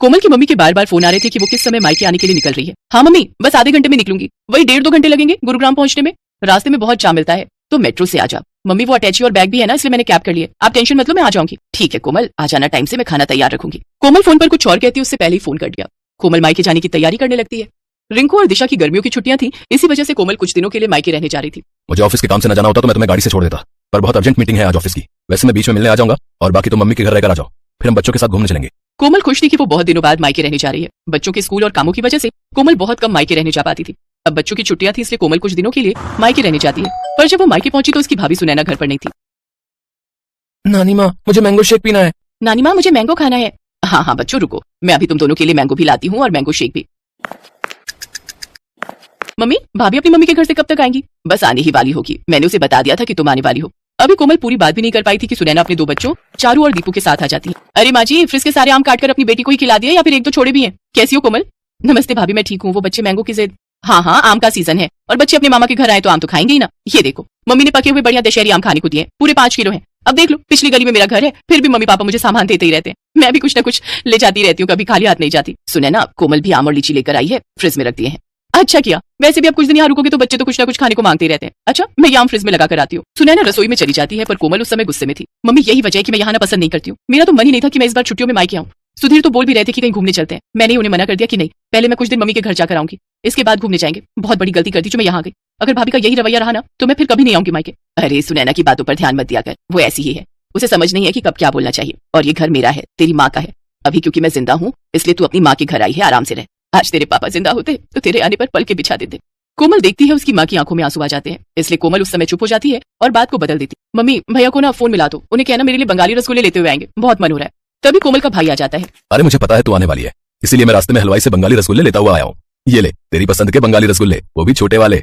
कोमल की मम्मी के बार बार फोन आ रहे थे कि वो किस समय मायके आने के लिए निकल रही है। हाँ मम्मी, बस आधे घंटे में निकलूंगी। वही 1.5-2 घंटे लगेंगे गुरुग्राम पहुंचने में। रास्ते में बहुत जाम मिलता है, तो मेट्रो से आ जा। मम्मी वो अटैची और बैग भी है ना, इसलिए मैंने कैब कर लिया। आप टेंशन मत लो, मैं आ जाऊंगी। ठीक है कोमल, आ जाना टाइम से, मैं खाना तैयार रखूंगी। कोमल फोन पर कुछ और कहती है, उससे पहले ही फोन कर दिया। कोमल मायके जाने की तैयारी करने लगती है। रिंकू और दिशा की गर्मियों की छुट्टियां थी, इसी वजह से कोमल कुछ दिनों के लिए मायके रहने जा रही थी। मुझे ऑफिस के काम से न जाना होता तो मैं तुम्हें गाड़ी से छोड़ देता, पर बहुत अर्जेंट मीटिंग है आज ऑफिस की। वैसे मैं बीच में मिलने आ जाऊंगा और बाकी तुम मम्मी के घर रहकर आ जाओ, फिर हम बच्चों के साथ घूमने चलेंगे। कोमल खुश थी कि वो बहुत दिनों बाद मायके रहने जा रही है। बच्चों के स्कूल और कामों की वजह से कोमल बहुत कम मायके रहने जा पाती थी। अब बच्चों की छुट्टियां थी, इसलिए कोमल कुछ दिनों के लिए मायके रहने जाती है। पर जब वो मायके पहुंची तो उसकी भाभी सुनैना घर पर नहीं थी। नानी माँ, मुझे मैंगो शेक पीना है। नानी माँ, मुझे मैंगो खाना है। हाँ हाँ बच्चों रुको, मैं अभी तुम दोनों के लिए मैंगो भी लाती हूँ और मैंगो शेक भी। मम्मी, भाभी अपनी मम्मी के घर से कब तक आएंगी? बस आने ही वाली होगी, मैंने उसे बता दिया था कि तुम आने वाली हो। अभी कोमल पूरी बात भी नहीं कर पाई थी कि सुनैना अपने 2 बच्चों चारू और दीपू के साथ आ जाती है। अरे माँ जी, फ्रिज के सारे आम काटकर अपनी बेटी को ही खिला दिए या फिर 1-2 छोड़े भी हैं? कैसी हो कोमल? नमस्ते भाभी, मैं ठीक हूँ। वो बच्चे मैंगो की जिद। हाँ हाँ, आम का सीजन है और बच्चे अपने मामा के घर आए तो आम तो खाएंगे ही ना। ये देखो, मम्मी ने पके हुए बढ़िया दशहरी आम खाने को दिए, पूरे 5 किलो है। अब देख लो, पिछली गली में मेरा घर है, फिर भी मम्मी पापा मुझे सामान देते ही रहते हैं। मैं भी कुछ ना कुछ ले जाती रहती हूँ, कभी खाली हाथ नहीं जाती। सुनैना, कोमल भी आम और लीची लेकर आई है, फ्रिज में रख दिए हैं। अच्छा किया, वैसे भी अब कुछ दिन यहाँ रुकोगे तो बच्चे तो कुछ ना कुछ खाने को मांगते ही रहते हैं। अच्छा, मैं ये आम फ्रिज में लगा कर आती हूँ। सुनैना रसोई में चली जाती है, पर कोमल उस समय गुस्से में थी। मम्मी, यही वजह है कि मैं यहाँ ना पसंद नहीं करती हूँ। मेरा तो मन ही नहीं था कि मैं इस बार छुट्टियों में मायके आऊँ। सुधीर तो बोल भी रहे थे कि कहीं घूमने चलते हैं। मैंने उन्हें मना कर दिया कि नहीं, पहले मैं कुछ दिन मम्मी के घर जाकर आऊंगी, इसके बाद घूमने जाएंगे। बहुत बड़ी गलती कर दी जो मैं यहाँ गई। अगर भाभी का यही रवैया रहा ना तो मैं फिर कभी नहीं आऊंगी मायके। अरे सुनैना की बातों पर ध्यान मत दिया कर, वो ऐसी ही है। उसे समझ नहीं है कि कब क्या बोलना चाहिए। और ये घर मेरा है, तेरी माँ का है। अभी क्योंकि मैं जिंदा हूँ इसलिए तू अपनी माँ के घर आई है, आराम से रह। आज तेरे पापा जिंदा होते तो तेरे आने पर पल के बिछा देते। कोमल देखती है उसकी माँ की आंखों में आंसू आ जाते हैं, इसलिए कोमल उस समय चुप हो जाती है और बात को बदल देती। मम्मी, भैया को ना फोन मिला दो, उन्हें कहना मेरे लिए बंगाली रसगुल्ले लेते हुए आएंगे, बहुत मन हो रहा है। तभी कोमल का भाई आ जाता है। अरे मुझे पता है तू आने वाली है, इसीलिए मैं रास्ते में हलवाई से बंगाली रसगुल्ले लेता हुआ आया हूँ। ये ले तेरी पसंद के बंगाली रसगुल्ले, वो भी छोटे वाले।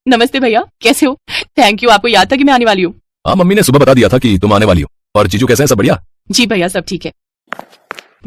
नमस्ते भैया, कैसे हो? थैंक यू, आपको याद था कि मैं आने वाली हूँ। हाँ, मम्मी ने सुबह बता दिया था कि तुम आने वाली हो। और जीजू कैसे हैं, सब बढ़िया? जी भैया, सब ठीक है।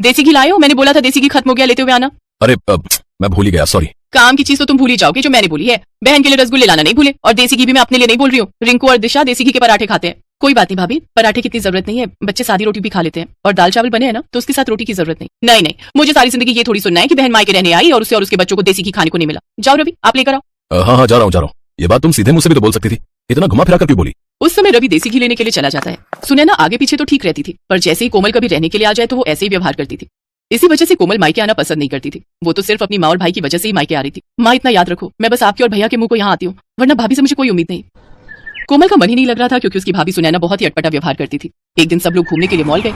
देसी घी लाए हो? मैंने बोला था देसी घी खत्म हो गया, लेते हुए आना। अरे मैं भूल ही गया, सॉरी। काम की चीज तो तुम भूल ही जाओगे जो मैंने बोली है। बहन के लिए रसगुल्ले लाना नहीं भूले, और देसी घी भी मैं अपने लिए नहीं बोल रही हूँ। रिंकू और दिशा देसी घी के पराठे खाते हैं। कोई बात नहीं भाभी, पराठे की इतनी जरूरत नहीं है, बच्चे सादी रोटी भी खा लेते हैं। और दाल चावल बने हैं ना तो उसके साथ रोटी की जरूरत नहीं। नहीं नहीं, मुझे सारी जिंदगी ये थोड़ी सुनना है कि बहन मायके रहने आई और उसे और उसके बच्चों को देसी घी खाने को नहीं मिला। जाओ रवि, आप लेकर आओ। हाँ हाँ, जा रहा हूँ। ये बात तुम सीधे मुझसे भी तो बोल सकती थी, इतना घुमा फिरा कर क्यों बोली? उस समय रवि देसी घी लेने के लिए चला जाता है। सुनैना आगे पीछे तो ठीक रहती थी, पर जैसे ही कोमल कभी रहने के लिए आ जाए तो वो ऐसे ही व्यवहार करती थी। इसी वजह से कोमल मायके आना पसंद नहीं करती थी। वो तो सिर्फ अपनी माँ और भाई की वजह से ही मायके आ रही थी। माँ, इतना याद रखो, मैं बस आपके और भैया के मुंह को यहाँ आती हूँ, वरना भाभी से मुझे कोई उम्मीद नहीं। कोमल का मन ही नहीं लग रहा था क्योंकि उसकी भाभी सुनैना बहुत ही अटपटा व्यवहार करती थी। एक दिन सब लोग घूमने के लिए मॉल गए।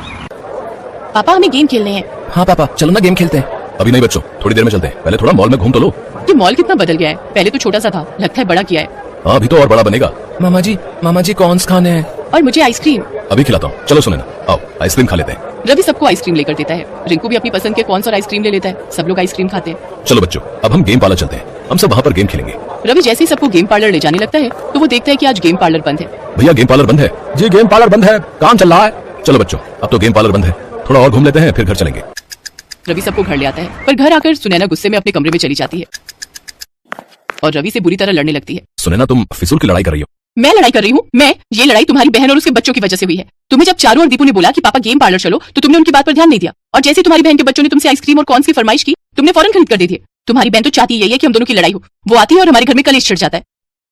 पापा, हमें गेम खेलने हैं। हाँ पापा, चलो ना गेम खेलते हैं। अभी नहीं बच्चों, थोड़ी देर में चलते हैं, पहले थोड़ा मॉल में घूम तो लो। ये मॉल कितना बदल गया है, पहले तो छोटा सा था, लगता है बड़ा किया है। हाँ, अभी तो और बड़ा बनेगा। मामा जी कॉर्न्स खाने हैं। और मुझे आइसक्रीम। अभी खिलाता हूँ, चलो सुनैना, आओ आइसक्रीम खा लेते हैं। रवि सबको आइसक्रीम लेकर देता है। रिंकू भी अपनी पसंद के कौन सा आइसक्रीम ले लेता है। सब लोग आइसक्रीम खाते हैं। चलो बच्चों, अब हम गेम पार्लर चलते हैं, हम सब वहाँ पर गेम खेलेंगे। रवि जैसे ही सबको गेम पार्लर ले जाने लगता है तो वो देखता है कि आज गेम पार्लर बंद है। भैया गेम पार्लर बंद है। जी गेम पार्लर बंद है, काम चल रहा है। चलो बच्चों, अब तो गेम पार्लर बंद है, थोड़ा और घूम लेते हैं फिर घर चलेंगे। रवि सबको घर ले आता है, पर घर आकर सुनैना गुस्से में अपने कमरे में चली जाती है और रवि से बुरी तरह लड़ने लगती है। सुनैना, तुम फिजूल की लड़ाई कर रही हो। मैं लड़ाई कर रही हूँ? मैं? ये लड़ाई तुम्हारी बहन और उसके बच्चों की वजह से हुई है। तुम्हें जब चारू और दीपू ने बोला कि पापा गेम पार्लर चलो तो तुमने उनकी बात पर ध्यान नहीं दिया, और जैसे तुम्हारी बहन के बच्चों ने तुमसे आइसक्रीम और कॉर्न्स की फरमाइश की, तुमने फौरन खरीद कर दे दिए। तुम्हारी बहन तो चाहती यही है कि हम दोनों की लड़ाई हो। वो आती है और हमारे घर में कलेश छिड़ जाता है।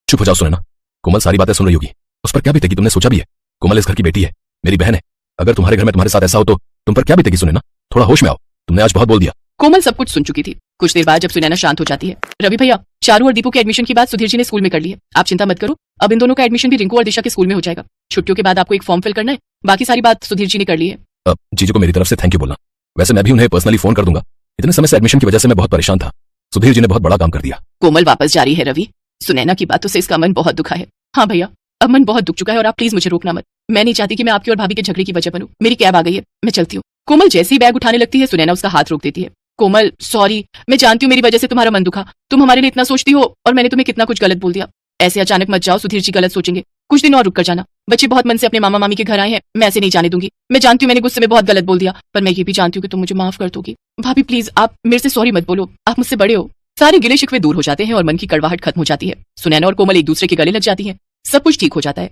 चुप हो जाओ सुनैना, कोमल सारी बातें सुन रही होगी, उस पर क्या बीतेगी तुमने सोचा भी है? कोमल इस घर की बेटी है, मेरी बहन है। अगर तुम्हारे घर में तुम्हारे साथ ऐसा हो तो तुम पर क्या बीतेगी? सुनैना, थोड़ा होश में आओ, तुमने आज बहुत बोल दिया। कोमल सब कुछ सुन चुकी थी। कुछ देर बाद जब सुनैना शांत हो जाती है, रवि भैया, चारू और दीपू के एडमिशन की बात सुधीर जी ने स्कूल में कर ली है, आप चिंता मत करो। अब इन दोनों का एडमिशन भी रिंकू और दिशा के स्कूल में हो जाएगा। छुट्टियों के बाद आपको एक फॉर्म फिल करना है, बाकी सारी बात सुधीर जी ने कर ली है। जीजू को मेरी तरफ से थैंक यू बोलना। वैसे मैं भी उन्हें पर्सनली फोन कर दूंगा, इतने समय से एडमिशन की वजह से मैं बहुत परेशान था। सुधीर जी ने बहुत बड़ा काम कर दिया। कोमल वापस जा रही है रवि। सुनैना की बातों से इसका मन बहुत दुखा है। हाँ भैया, अब मन बहुत दुख चुका है और आप प्लीज मुझे रोकना मत। मैं नहीं चाहती कि मैं आपकी और भाभी के झगड़े की वजह बनूं। मेरी कैब आ गई है, मैं चलती हूँ। कोमल जैसे ही बैग उठाने लगती है सुनैना उसका हाथ रोक देती है। कोमल सॉरी, मैं जानती हूँ मेरी वजह से तुम्हारा मन दुखा, तुम हमारे लिए इतना सोचती हो और मैंने तुम्हें कितना कुछ गलत बोल दिया। ऐसे अचानक मत जाओ, सुधीर जी गलत सोचेंगे। कुछ दिन और रुक कर जाना। बच्चे बहुत मन से अपने मामा मामी के घर आए हैं, मैं ऐसे नहीं जाने दूंगी। मैं जानती हूँ मैंने गुस्से में बहुत गलत बोल दिया, पर मैं ये भी जानती हूँ कि तुम मुझे माफ कर दोगी। भाभी प्लीज, आप मेरे से सॉरी मत बोलो, आप मुझसे बड़े हो। सारे गिले शिकवे दूर हो जाते हैं और मन की कड़वाहट खत्म हो जाती है। सुनैना और कोमल एक दूसरे के गले लग जाती है, सब कुछ ठीक हो जाता है।